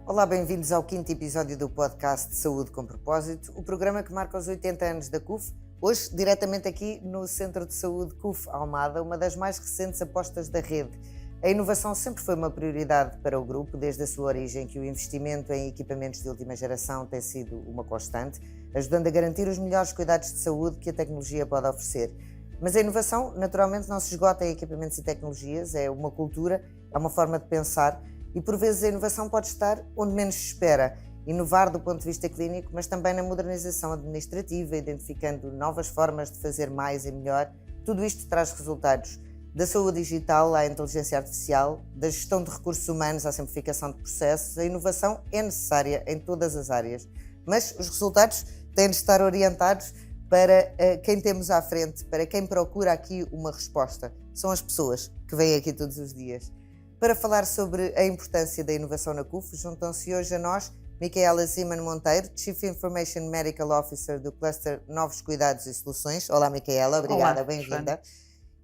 Olá, bem-vindos ao 5º episódio do podcast Saúde com Propósito, o programa que marca os 80 anos da CUF, hoje diretamente aqui no Centro de Saúde CUF Almada, uma das mais recentes apostas da rede. A inovação sempre foi uma prioridade para o grupo, desde a sua origem, que o investimento em equipamentos de última geração tem sido uma constante, ajudando a garantir os melhores cuidados de saúde que a tecnologia pode oferecer. Mas a inovação, naturalmente, não se esgota em equipamentos e tecnologias, é uma cultura, é uma forma de pensar e, por vezes, a inovação pode estar onde menos se espera. Inovar do ponto de vista clínico, mas também na modernização administrativa, identificando novas formas de fazer mais e melhor. Tudo isto traz resultados. Da saúde digital à inteligência artificial, da gestão de recursos humanos à simplificação de processos, a inovação é necessária em todas as áreas. Mas os resultados têm de estar orientados para quem temos à frente, para quem procura aqui uma resposta. São as pessoas que vêm aqui todos os dias. Para falar sobre a importância da inovação na CUF, juntam-se hoje a nós Micaela Ziman Monteiro, Chief Information Medical Officer do Cluster Novos Cuidados e Soluções. Olá, Micaela, obrigada, bem-vinda.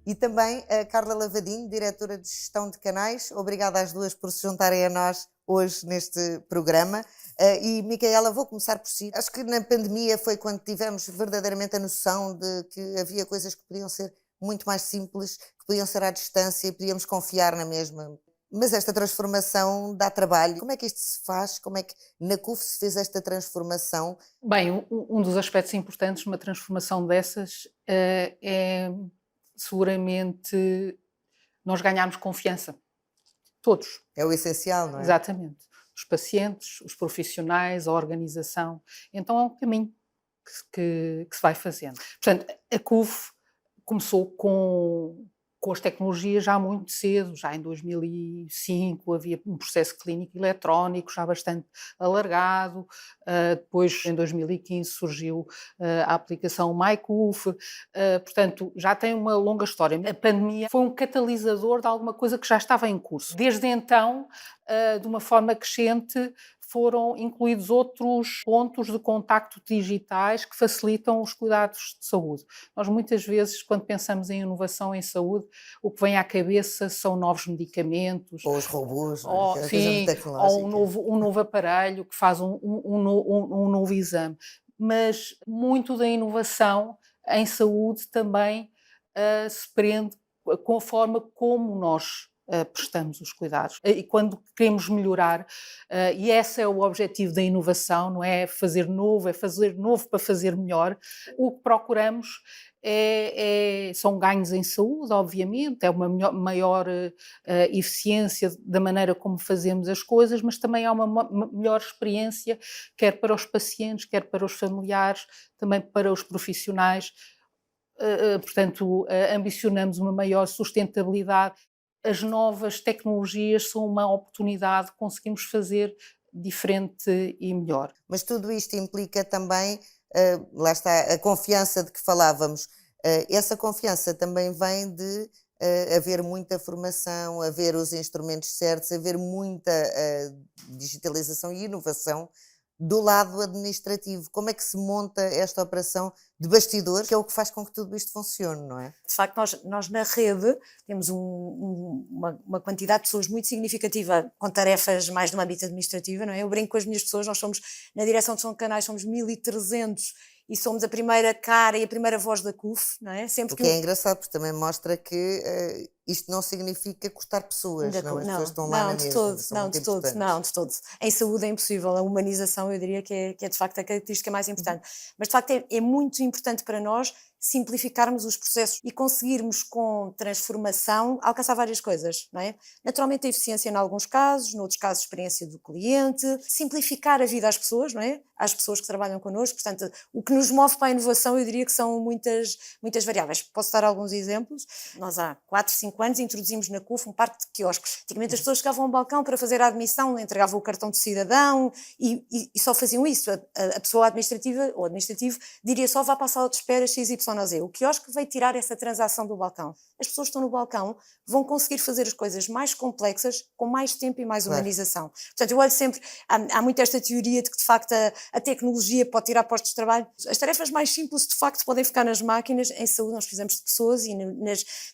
E também a Carla Lavadinho, Diretora de Gestão de Canais. Obrigada às duas por se juntarem a nós hoje neste programa. E, Micaela, vou começar por si. Acho que na pandemia foi quando tivemos verdadeiramente a noção de que havia coisas que podiam ser muito mais simples, que podiam ser à distância e podíamos confiar na mesma. Mas esta transformação dá trabalho. Como é que isto se faz? Como é que na CUF se fez esta transformação? Bem, um dos aspectos importantes numa transformação dessas é seguramente nós ganharmos confiança. Todos. É o essencial, não é? Exatamente. Os pacientes, os profissionais, a organização. Então é um caminho que se vai fazendo. Portanto, a CUF começou com as tecnologias já muito cedo, já em 2005 havia um processo clínico eletrónico já bastante alargado, depois em 2015 surgiu a aplicação MyCUF, portanto já tem uma longa história. A pandemia foi um catalisador de alguma coisa que já estava em curso. Desde então, de uma forma crescente, foram incluídos outros pontos de contacto digitais que facilitam os cuidados de saúde. Nós muitas vezes, quando pensamos em inovação em saúde, o que vem à cabeça são novos medicamentos. Ou os robôs, ou, sim, ou um novo aparelho que faz um novo exame. Mas muito da inovação em saúde também se prende com a forma como nós prestamos os cuidados. E quando queremos melhorar, e esse é o objetivo da inovação, não é fazer novo para fazer melhor, o que procuramos são ganhos em saúde, obviamente, é uma maior eficiência da maneira como fazemos as coisas, mas também há uma melhor experiência, quer para os pacientes, quer para os familiares, também para os profissionais. Portanto, ambicionamos uma maior sustentabilidade. As novas tecnologias são uma oportunidade, conseguimos fazer diferente e melhor. Mas tudo isto implica também, lá está, a confiança de que falávamos. Essa confiança também vem de haver muita formação, haver os instrumentos certos, haver muita digitalização e inovação do lado administrativo. Como é que se monta esta operação de bastidor, que é o que faz com que tudo isto funcione, não é? De facto, nós na rede temos uma quantidade de pessoas muito significativa com tarefas mais no âmbito administrativo, não é? Eu brinco com as minhas pessoas, nós somos, na direção de som de canais, somos 1.300 e somos a primeira cara e a primeira voz da CUF, não é? Sempre o que é engraçado, porque também mostra que isto não significa cortar pessoas, não, as pessoas estão lá na mesma, não, de todo. Em saúde é impossível, a humanização eu diria que é de facto a característica mais importante, mas de facto é muito importante para nós simplificarmos os processos e conseguirmos com transformação alcançar várias coisas, não é? Naturalmente a eficiência em alguns casos, noutros casos a experiência do cliente, simplificar a vida às pessoas, não é? Às pessoas que trabalham connosco, portanto o que nos move para a inovação eu diria que são muitas variáveis. Posso dar alguns exemplos? Nós há 4, 5 anos introduzimos na CUF um parque de quiosques. Antigamente as pessoas chegavam ao balcão para fazer a admissão, entregavam o cartão de cidadão e só faziam isso. A pessoa administrativa ou administrativo diria só vá para a sala de espera XYZ. O quiosque veio tirar essa transação do balcão. As pessoas que estão no balcão vão conseguir fazer as coisas mais complexas com mais tempo e mais humanização. Portanto, eu olho sempre, há muito esta teoria de que de facto a tecnologia pode tirar postos de trabalho. As tarefas mais simples de facto podem ficar nas máquinas. Em saúde nós precisamos de pessoas e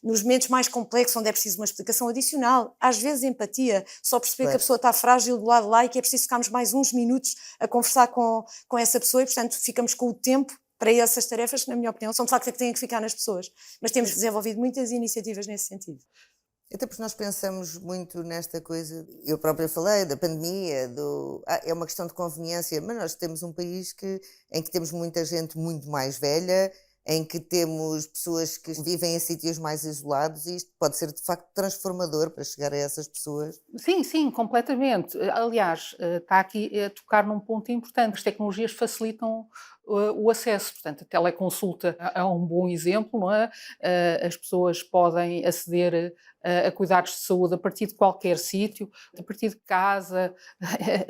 nos momentos mais complexos complexo, onde é preciso uma explicação adicional, às vezes empatia, só perceber que a pessoa está frágil do lado de lá e que é preciso ficarmos mais uns minutos a conversar com essa pessoa e, portanto, ficamos com o tempo para essas tarefas que, na minha opinião, são de facto que têm que ficar nas pessoas. Mas temos desenvolvido muitas iniciativas nesse sentido. Até porque nós pensamos muito nesta coisa, eu própria falei da pandemia, é uma questão de conveniência, mas nós temos um país em que temos muita gente muito mais velha, em que temos pessoas que vivem em sítios mais isolados e isto pode ser de facto transformador para chegar a essas pessoas. Sim, completamente. Aliás, está aqui a tocar num ponto importante. As tecnologias facilitam o acesso, portanto, a teleconsulta é um bom exemplo, não é? As pessoas podem aceder a cuidados de saúde a partir de qualquer sítio, a partir de casa,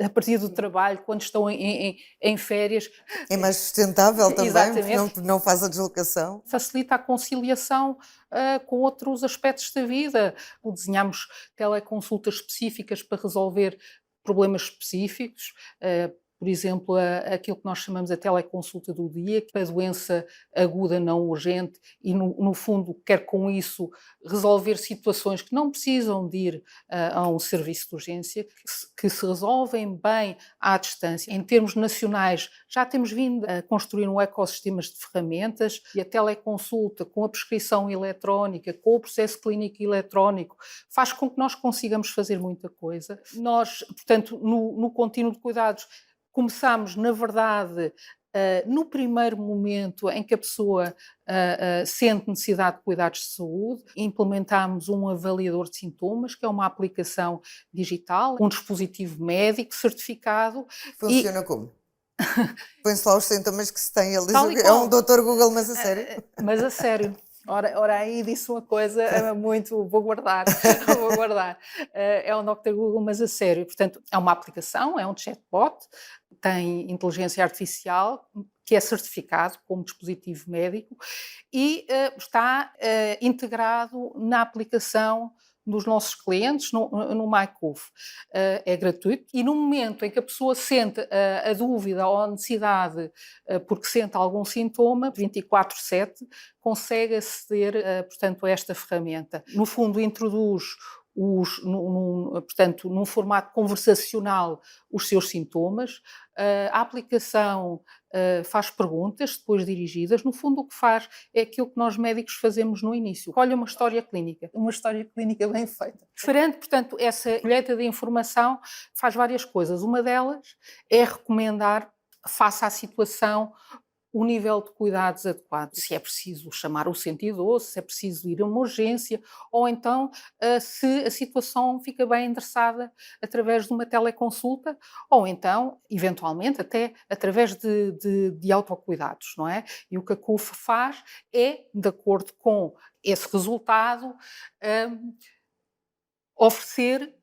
a partir do trabalho, quando estão em férias. É mais sustentável também, porque não faz a deslocação. Facilita a conciliação com outros aspectos da vida. Desenhamos teleconsultas específicas para resolver problemas específicos, por exemplo, aquilo que nós chamamos a teleconsulta do dia, que é a doença aguda não urgente e, no fundo, quer com isso resolver situações que não precisam de ir a um serviço de urgência, que se resolvem bem à distância. Em termos nacionais, já temos vindo a construir um ecossistema de ferramentas e a teleconsulta com a prescrição eletrónica, com o processo clínico eletrónico, faz com que nós consigamos fazer muita coisa. Nós, portanto, no contínuo de cuidados, começámos, na verdade, no primeiro momento em que a pessoa sente necessidade de cuidados de saúde, implementámos um avaliador de sintomas, que é uma aplicação digital, um dispositivo médico certificado. Funciona como? Põe-se lá os sintomas que se tem, ele diz, é um Dr. Google, mas a sério? Mas a sério. Ora aí disse uma coisa muito, vou guardar. É um Dr. Google, mas a sério. Portanto, é uma aplicação, é um chatbot, tem inteligência artificial, que é certificado como dispositivo médico e está integrado na aplicação dos nossos clientes no MyCUF. É gratuito e no momento em que a pessoa sente a dúvida ou a necessidade porque sente algum sintoma, 24/7, consegue aceder, portanto, a esta ferramenta. No fundo, introduz portanto, num formato conversacional os seus sintomas. A aplicação faz perguntas depois dirigidas. No fundo, o que faz é aquilo que nós médicos fazemos no início. Olha uma história clínica bem feita. Diferente, portanto, essa colheita de informação faz várias coisas. Uma delas é recomendar, face à situação, o nível de cuidados adequado, se é preciso chamar o 112, se é preciso ir a uma urgência, ou então se a situação fica bem endereçada através de uma teleconsulta, ou então, eventualmente, até através de autocuidados, não é? E o que a CUF faz é, de acordo com esse resultado, oferecer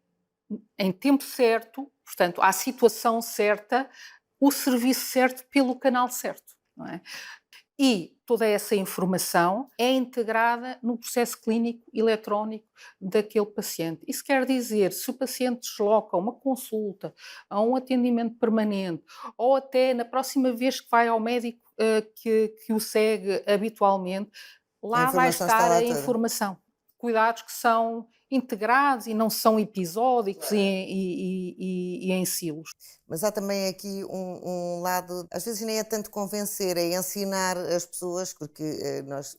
em tempo certo, portanto, à situação certa, o serviço certo pelo canal certo. Não é? E toda essa informação é integrada no processo clínico eletrónico daquele paciente. Isso quer dizer, se o paciente desloca uma consulta, a um atendimento permanente, ou até na próxima vez que vai ao médico que o segue habitualmente, lá vai estar a informação. Cuidados que são integrados e não são episódicos e em silos. Mas há também aqui um lado, às vezes nem é tanto convencer, é ensinar as pessoas, porque nós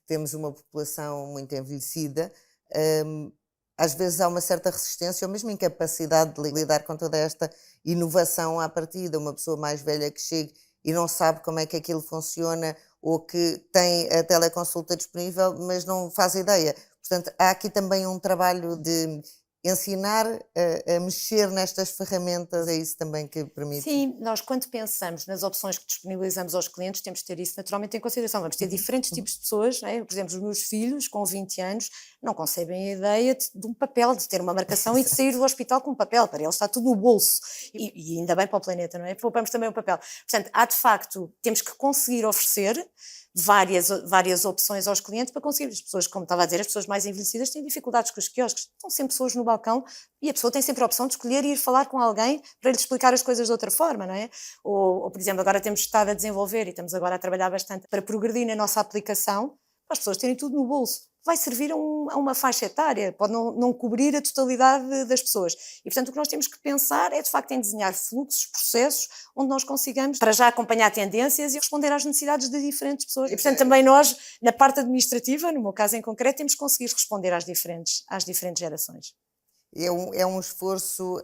temos uma população muito envelhecida, às vezes há uma certa resistência ou mesmo incapacidade de lidar com toda esta inovação à partida. Uma pessoa mais velha que chega e não sabe como é que aquilo funciona ou que tem a teleconsulta disponível, mas não faz ideia. Portanto, há aqui também um trabalho de ensinar a mexer nestas ferramentas, é isso também que permite? Sim, nós quando pensamos nas opções que disponibilizamos aos clientes, temos de ter isso naturalmente em consideração. Vamos ter diferentes tipos de pessoas, não é? Por exemplo, os meus filhos com 20 anos não concebem a ideia de um papel, de ter uma marcação e de sair do hospital com um papel, para eles está tudo no bolso, e ainda bem para o planeta, não é? Poupamos também o papel. Portanto, há de facto, temos que conseguir oferecer várias opções aos clientes para conseguir. As pessoas, como estava a dizer, as pessoas mais envelhecidas têm dificuldades com os quiosques, estão sempre pessoas no balcão e a pessoa tem sempre a opção de escolher e ir falar com alguém para lhe explicar as coisas de outra forma, não é? Ou por exemplo, agora temos estado a desenvolver e estamos agora a trabalhar bastante para progredir na nossa aplicação, para as pessoas terem tudo no bolso. Vai servir a uma faixa etária, pode não cobrir a totalidade das pessoas. E, portanto, o que nós temos que pensar é, de facto, em desenhar fluxos, processos, onde nós consigamos, para já, acompanhar tendências e responder às necessidades de diferentes pessoas. E, portanto, também nós, na parte administrativa, no meu caso em concreto, temos que conseguir responder às diferentes gerações. É um esforço,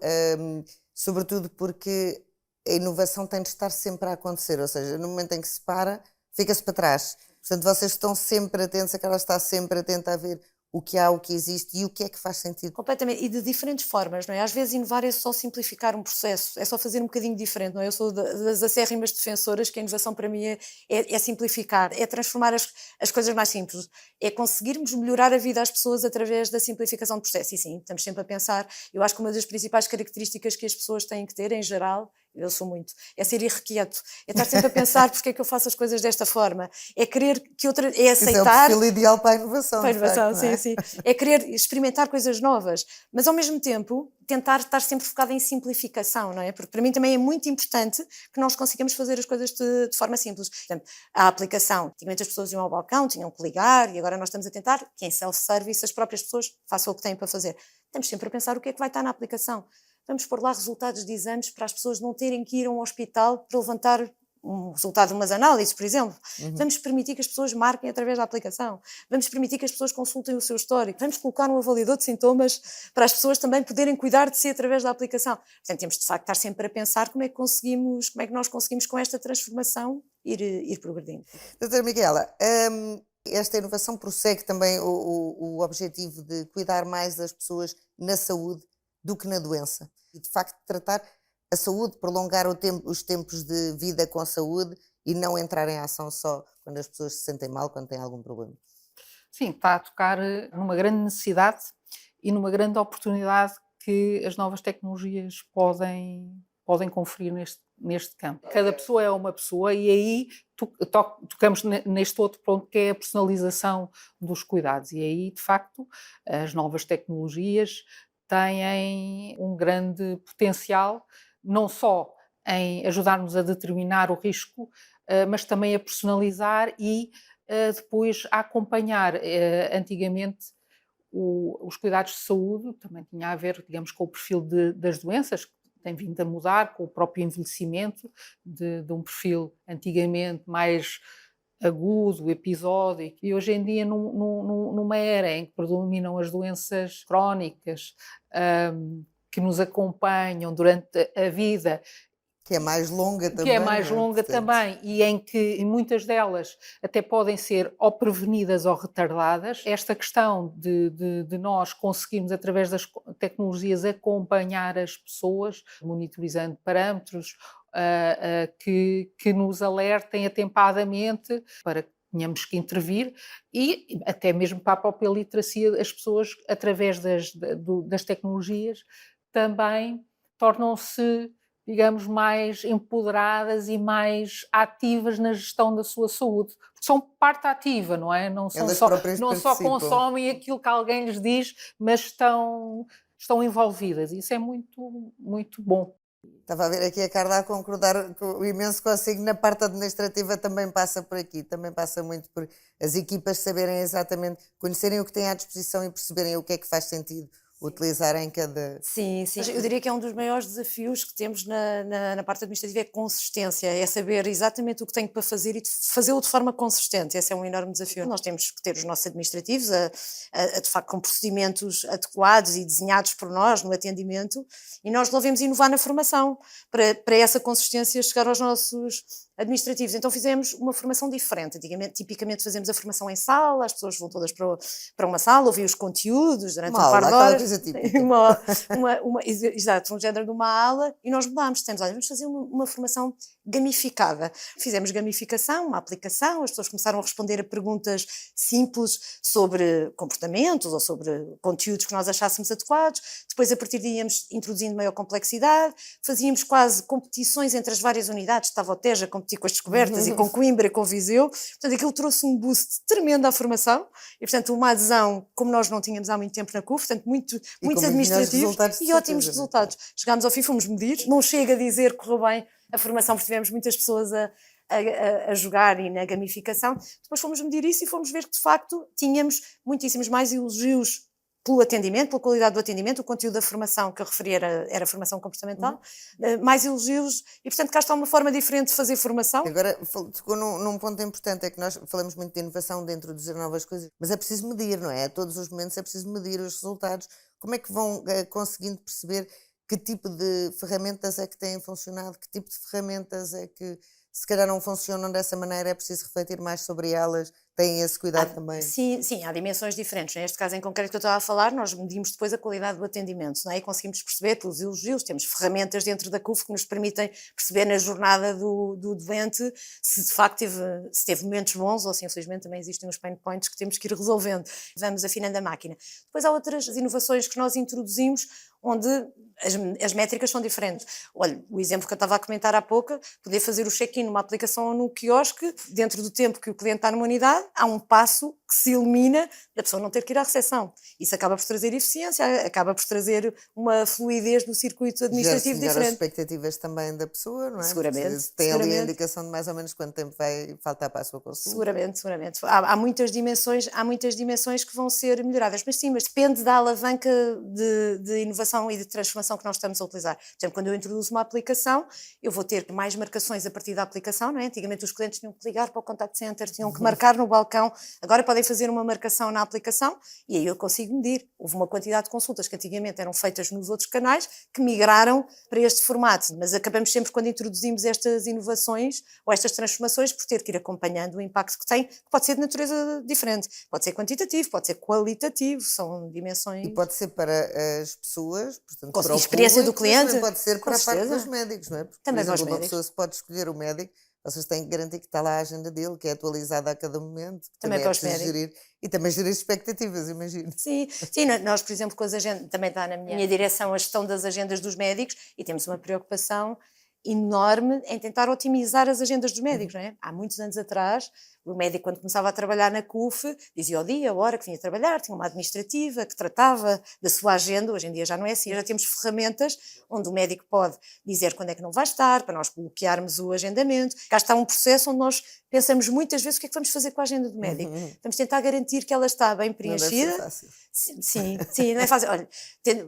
sobretudo porque a inovação tem de estar sempre a acontecer, ou seja, no momento em que se para, fica-se para trás. Portanto, vocês estão sempre atentos, a Carla está sempre atenta a ver o que há, o que existe e o que é que faz sentido. Completamente, e de diferentes formas, não é? Às vezes inovar é só simplificar um processo, é só fazer um bocadinho diferente, não é? Eu sou das acérrimas defensoras que a inovação para mim é simplificar, é transformar as coisas mais simples, é conseguirmos melhorar a vida às pessoas através da simplificação do processo. E sim, estamos sempre a pensar, eu acho que uma das principais características que as pessoas têm que ter, em geral, eu sou muito, é ser irrequieto, é estar sempre a pensar porque é que eu faço as coisas desta forma, é querer que outra, é aceitar... Isso é o perfil ideal para a inovação. Para a inovação, facto, sim. É querer experimentar coisas novas, mas ao mesmo tempo tentar estar sempre focado em simplificação, não é? Porque para mim também é muito importante que nós consigamos fazer as coisas de forma simples. Por exemplo, a aplicação, antigamente as pessoas iam ao balcão, tinham que ligar, e agora nós estamos a tentar que em self-service as próprias pessoas façam o que têm para fazer. Estamos sempre a pensar o que é que vai estar na aplicação. Vamos pôr lá resultados de exames para as pessoas não terem que ir a um hospital para levantar um resultado de umas análises, por exemplo. Vamos permitir que as pessoas marquem através da aplicação. Vamos permitir que as pessoas consultem o seu histórico. Vamos colocar um avaliador de sintomas para as pessoas também poderem cuidar de si através da aplicação. Portanto, temos de facto estar sempre a pensar como é que nós conseguimos com esta transformação ir progredindo. Doutora Micaela, esta inovação prossegue também o objetivo de cuidar mais das pessoas na saúde do que na doença. E, de facto, tratar a saúde, prolongar os tempos de vida com a saúde e não entrar em ação só quando as pessoas se sentem mal, quando têm algum problema. Sim, está a tocar numa grande necessidade e numa grande oportunidade que as novas tecnologias podem conferir neste campo. Cada pessoa é uma pessoa e aí tocamos neste outro ponto que é a personalização dos cuidados. E aí, de facto, as novas tecnologias têm um grande potencial, não só em ajudar-nos a determinar o risco, mas também a personalizar e depois a acompanhar. Antigamente, os cuidados de saúde também tinha a ver, digamos, com o perfil das doenças, que tem vindo a mudar com o próprio envelhecimento de um perfil antigamente mais agudo, episódico, e hoje em dia numa era em que predominam as doenças crónicas que nos acompanham durante a vida. Que é mais longa também. Que é mais longa também e em que muitas delas até podem ser ou prevenidas ou retardadas. Esta questão de nós conseguirmos, através das tecnologias, acompanhar as pessoas, monitorizando parâmetros que nos alertem atempadamente para que tenhamos que intervir e até mesmo para a própria literacia, as pessoas, através das tecnologias, também tornam-se, digamos, mais empoderadas e mais ativas na gestão da sua saúde. Porque são parte ativa, não é? Não só consomem aquilo que alguém lhes diz, mas estão envolvidas. Isso é muito, muito bom. Estava a ver aqui a Carla a concordar imenso consigo, na parte administrativa também passa por aqui, também passa muito por as equipas saberem exatamente, conhecerem o que têm à disposição e perceberem o que é que faz sentido utilizar em cada... Sim, eu diria que é um dos maiores desafios que temos na parte administrativa, é consistência, é saber exatamente o que tenho para fazer e fazê-lo de forma consistente. Esse é um enorme desafio. Nós temos que ter os nossos administrativos de facto com procedimentos adequados e desenhados por nós no atendimento, e nós devemos inovar na formação para essa consistência chegar aos nossos administrativos. Então fizemos uma formação diferente. Tipicamente fazemos a formação em sala, as pessoas vão todas para uma sala, ouvir os conteúdos durante um par de horas. Exato, um género de uma aula, e nós mudámos, olha, vamos fazer uma formação gamificada. Fizemos gamificação, uma aplicação, as pessoas começaram a responder a perguntas simples sobre comportamentos ou sobre conteúdos que nós achássemos adequados. Depois, a partir daí, íamos introduzindo maior complexidade, fazíamos quase competições entre as várias unidades. Estava o Tejo a competir com as descobertas e com Coimbra e com Viseu. Portanto, aquilo trouxe um boost tremendo à formação e, portanto, uma adesão como nós não tínhamos há muito tempo na CUF, portanto, muitos administrativos e ótimos resultados. Chegámos ao fim, fomos medir. Não chega a dizer que correu bem a formação, porque tivemos muitas pessoas a a jogar e na gamificação, depois fomos medir isso e fomos ver que, de facto, tínhamos muitíssimos mais elogios pelo atendimento, pela qualidade do atendimento, o conteúdo da formação que eu referi era formação comportamental, mais elogios, e portanto cá está uma forma diferente de fazer formação. Agora, tocou num ponto importante, é que nós falamos muito de inovação, de introduzir novas coisas, mas é preciso medir, não é? A todos os momentos é preciso medir os resultados. Como é que vão conseguindo perceber que tipo de ferramentas é que têm funcionado, que tipo de ferramentas é que se calhar não funcionam dessa maneira, é preciso refletir mais sobre elas, têm esse cuidado também? Sim, há dimensões diferentes. Neste caso em concreto que eu estava a falar, nós medimos depois a qualidade do atendimento, não é? E conseguimos perceber pelos elogios, temos ferramentas dentro da CUF que nos permitem perceber na jornada do doente se de facto teve momentos bons ou se infelizmente também existem uns pain points que temos que ir resolvendo. Vamos afinando a máquina. Depois há outras inovações que nós introduzimos onde as métricas são diferentes. Olha, o exemplo que eu estava a comentar há pouco, poder fazer o check-in numa aplicação ou no quiosque, dentro do tempo que o cliente está numa unidade, há um passo que se elimina da pessoa não ter que ir à recepção. Isso acaba por trazer eficiência, acaba por trazer uma fluidez do circuito administrativo diferente. as expectativas também da pessoa, não é? Seguramente. Tem ali a indicação de mais ou menos quanto tempo vai faltar para a sua consulta. Seguramente. Há muitas dimensões que vão ser melhoradas, mas sim, mas depende da alavanca de inovação e de transformação que nós estamos a utilizar. Por exemplo, quando eu introduzo uma aplicação, eu vou ter mais marcações a partir da aplicação, não é? Antigamente os clientes tinham que ligar para o contact center, tinham que marcar no balcão, agora podem fazer uma marcação na aplicação e aí eu consigo medir. Houve uma quantidade de consultas que antigamente eram feitas nos outros canais que migraram para este formato, mas acabamos sempre quando introduzimos estas inovações ou estas transformações por ter que ir acompanhando o impacto que tem, que pode ser de natureza diferente, pode ser quantitativo, pode ser qualitativo, são dimensões... E pode ser para as pessoas, portanto, para a experiência público, do cliente, também pode ser para a parte dos médicos, não é? Porque, também por exemplo, para os uma pessoa se pode escolher o médico, vocês têm que garantir que está lá a agenda dele, que é atualizada a cada momento, que também para os preciso gerir, e também gerir expectativas, imagino. Sim, nós, por exemplo, com as agendas, também está na minha direção a gestão das agendas dos médicos e temos uma preocupação enorme em tentar otimizar as agendas dos médicos, não é? Há muitos anos atrás, o médico, quando começava a trabalhar na CUF, dizia o dia, a hora que vinha trabalhar, tinha uma administrativa que tratava da sua agenda. Hoje em dia já não é assim, já temos ferramentas onde o médico pode dizer quando é que não vai estar, para nós bloquearmos o agendamento. Cá está um processo onde nós pensamos muitas vezes o que é que vamos fazer com a agenda do médico. Vamos tentar garantir que ela está bem preenchida. Não deve ser fácil. Sim, não é fácil. Olha,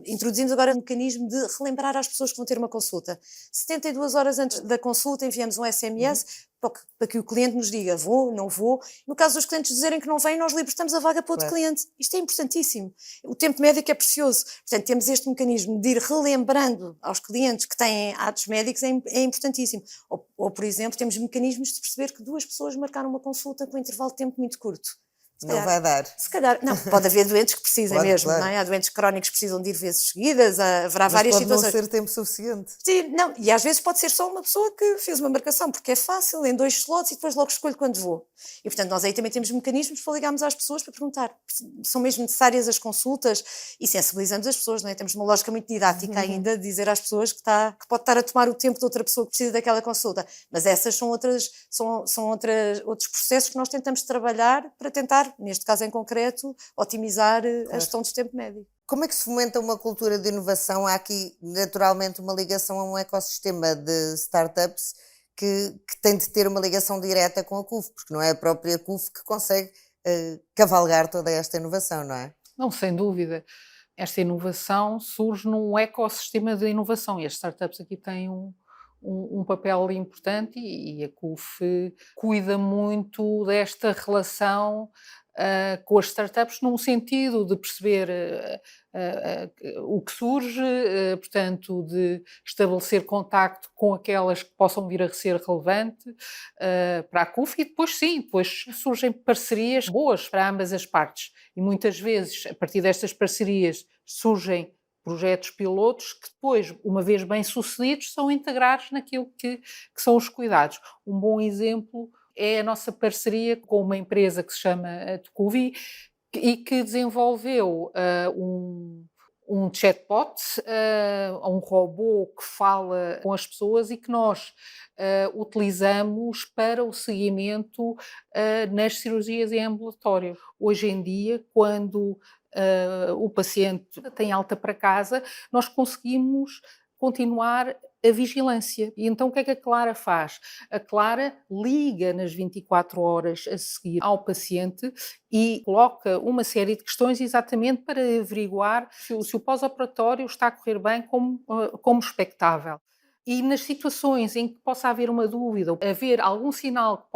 introduzimos agora um mecanismo de relembrar às pessoas que vão ter uma consulta. 72 horas antes da consulta enviamos um SMS para que o cliente nos diga vou, não vou. No caso dos clientes dizerem que não vêm, nós libertamos a vaga para outro cliente. Isto é importantíssimo. O tempo médico é precioso. Portanto, temos este mecanismo de ir relembrando aos clientes que têm atos médicos, é importantíssimo. Ou, por exemplo, temos mecanismos de perceber que 2 pessoas marcaram uma consulta com um intervalo de tempo muito curto. Não vai dar. Se calhar, não, pode haver doentes que precisem mesmo, claro. Não é? Há doentes crónicos que precisam de ir vezes seguidas, haverá várias situações. Mas pode não ser tempo suficiente. Sim, não, e às vezes pode ser só uma pessoa que fez uma marcação, porque é fácil, em 2 slots e depois logo escolho quando vou. E portanto nós aí também temos mecanismos para ligarmos às pessoas para perguntar, são mesmo necessárias as consultas e sensibilizamos as pessoas, não é? Temos uma lógica muito didática ainda de dizer às pessoas que pode estar a tomar o tempo de outra pessoa que precisa daquela consulta, mas essas são outros processos que nós tentamos trabalhar para tentar, neste caso em concreto, otimizar a gestão do tempo médio. Como é que se fomenta uma cultura de inovação? Há aqui, naturalmente, uma ligação a um ecossistema de startups que tem de ter uma ligação direta com a CUF, porque não é a própria CUF que consegue cavalgar toda esta inovação, não é? Não, sem dúvida. Esta inovação surge num ecossistema de inovação e as startups aqui têm um papel importante e a CUF cuida muito desta relação com as startups num sentido de perceber o que surge, portanto, de estabelecer contacto com aquelas que possam vir a ser relevante para a CUF e depois surgem parcerias boas para ambas as partes e muitas vezes, a partir destas parcerias, surgem projetos pilotos que depois, uma vez bem-sucedidos, são integrados naquilo que são os cuidados. Um bom exemplo é a nossa parceria com uma empresa que se chama Tucuvi e que desenvolveu um chatbot, um robô que fala com as pessoas e que nós utilizamos para o seguimento nas cirurgias em ambulatório. Hoje em dia, quando o paciente tem alta para casa, nós conseguimos continuar a vigilância. E então o que é que a Clara faz? A Clara liga nas 24 horas a seguir ao paciente e coloca uma série de questões exatamente para averiguar se o pós-operatório está a correr bem como expectável. E nas situações em que possa haver uma dúvida, haver algum sinal que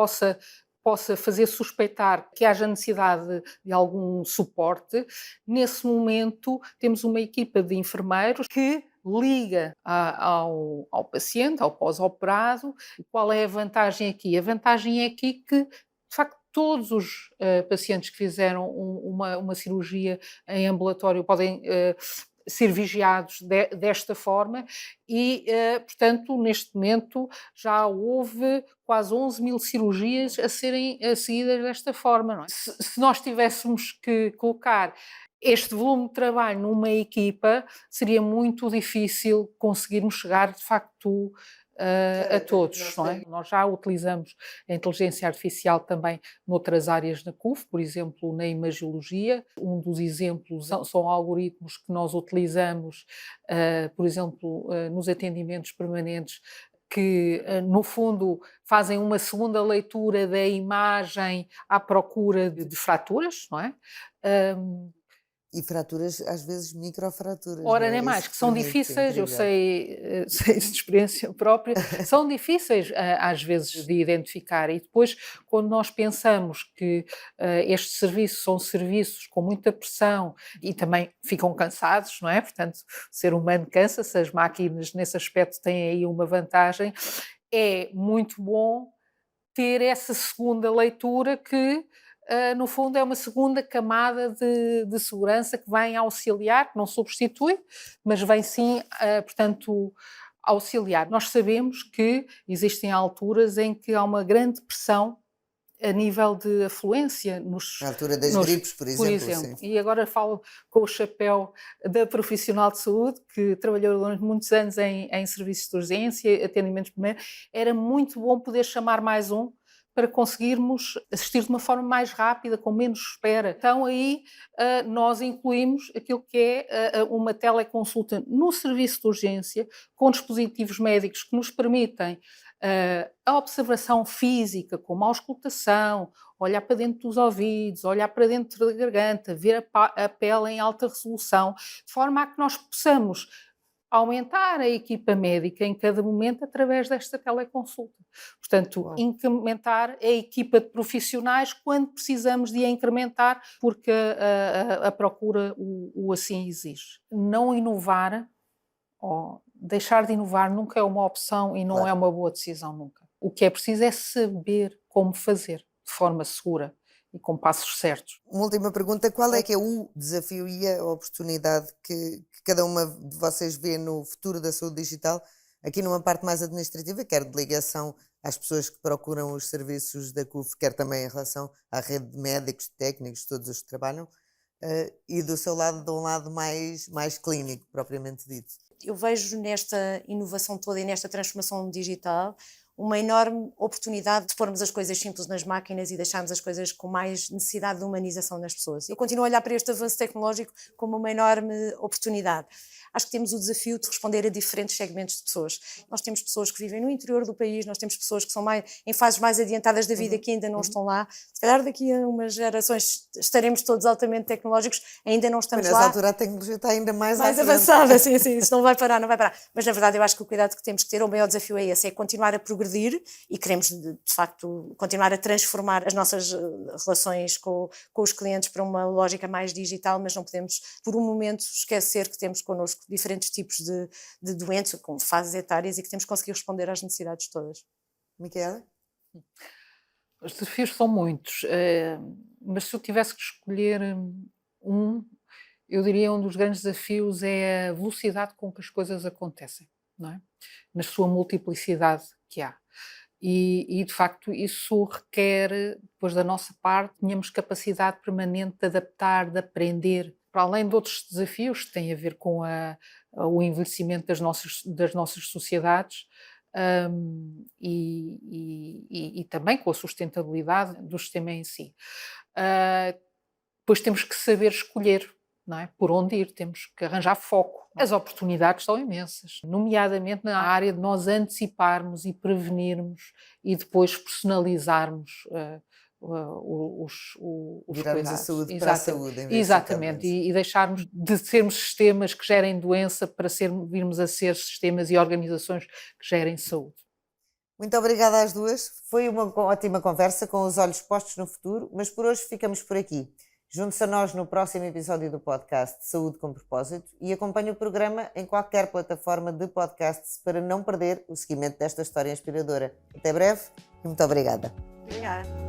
possa fazer suspeitar que haja necessidade de algum suporte, nesse momento temos uma equipa de enfermeiros que liga ao paciente, ao pós-operado. Qual é a vantagem aqui? A vantagem é aqui que, de facto, todos os pacientes que fizeram uma cirurgia em ambulatório podem ser vigiados desta forma e, portanto, neste momento já houve quase 11.000 cirurgias a serem seguidas desta forma. Não é? Se nós tivéssemos que colocar este volume de trabalho numa equipa, seria muito difícil conseguirmos chegar, de facto, a todos, não é? Nós já utilizamos a inteligência artificial também noutras áreas da CUF, por exemplo, na imagiologia. Um dos exemplos são algoritmos que nós utilizamos, por exemplo, nos atendimentos permanentes, que, no fundo, fazem uma segunda leitura da imagem à procura de fraturas, não é? E fraturas, às vezes microfraturas. Ora, nem mais, que são difíceis, eu sei de experiência própria, são difíceis às vezes de identificar. E depois, quando nós pensamos que estes serviços são serviços com muita pressão e também ficam cansados, não é? Portanto, o ser humano cansa-se, as máquinas nesse aspecto têm aí uma vantagem. É muito bom ter essa segunda leitura que, no fundo, é uma segunda camada de segurança que vem auxiliar, que não substitui, mas vem sim, portanto, auxiliar. Nós sabemos que existem alturas em que há uma grande pressão a nível de afluência na altura das gripes, por exemplo. Sim. E agora falo com o chapéu da profissional de saúde, que trabalhou durante muitos anos em serviços de urgência, atendimentos primeiro. Era muito bom poder chamar mais um para conseguirmos assistir de uma forma mais rápida, com menos espera. Então aí nós incluímos aquilo que é uma teleconsulta no serviço de urgência, com dispositivos médicos que nos permitem a observação física, como a auscultação, olhar para dentro dos ouvidos, olhar para dentro da garganta, ver a pele em alta resolução, de forma a que nós possamos aumentar a equipa médica em cada momento através desta teleconsulta. Portanto, incrementar a equipa de profissionais quando precisamos de a incrementar, porque a procura o assim exige. Não inovar, ou deixar de inovar, nunca é uma opção e não é uma boa decisão nunca. O que é preciso é saber como fazer de forma segura e com passos certos. Uma última pergunta, qual é que é o desafio e a oportunidade que cada uma de vocês vê no futuro da saúde digital, aqui numa parte mais administrativa, quer de ligação às pessoas que procuram os serviços da CUF, quer também em relação à rede de médicos, técnicos, todos os que trabalham, e do seu lado, de um lado mais clínico, propriamente dito? Eu vejo nesta inovação toda e nesta transformação digital uma enorme oportunidade de pormos as coisas simples nas máquinas e deixarmos as coisas com mais necessidade de humanização nas pessoas. Eu continuo a olhar para este avanço tecnológico como uma enorme oportunidade. Acho que temos o desafio de responder a diferentes segmentos de pessoas. Nós temos pessoas que vivem no interior do país, nós temos pessoas que são em fases mais adiantadas da vida que ainda não estão lá. Se calhar daqui a umas gerações estaremos todos altamente tecnológicos, ainda não estamos lá. Nessa altura a tecnologia está ainda mais avançada, sim, isso não vai parar. Mas na verdade eu acho que o cuidado que temos que ter, o maior desafio é esse, é continuar a progredir e queremos de facto continuar a transformar as nossas relações com os clientes para uma lógica mais digital, mas não podemos por um momento esquecer que temos connosco diferentes tipos de doentes, com fases etárias, e que temos que conseguir responder às necessidades todas. Micaela? Os desafios são muitos, mas se eu tivesse que escolher eu diria um dos grandes desafios é a velocidade com que as coisas acontecem, não é? Na sua multiplicidade que há. E de facto isso requer, depois da nossa parte, tenhamos capacidade permanente de adaptar, de aprender, para além de outros desafios que têm a ver com o envelhecimento das nossas sociedades, e também com a sustentabilidade do sistema em si. Depois temos que saber escolher não é? Por onde ir, temos que arranjar foco. As oportunidades são imensas, nomeadamente na área de nós anteciparmos e prevenirmos e depois personalizarmos os virarmos cuidados. a saúde para a saúde. Em vez Exatamente, e deixarmos de sermos sistemas que gerem doença para virmos a ser sistemas e organizações que gerem saúde. Muito obrigada às duas. Foi uma ótima conversa com os olhos postos no futuro, mas por hoje ficamos por aqui. Junte-se a nós no próximo episódio do podcast Saúde com Propósito e acompanhe o programa em qualquer plataforma de podcasts para não perder o seguimento desta história inspiradora. Até breve e muito obrigada. Obrigada.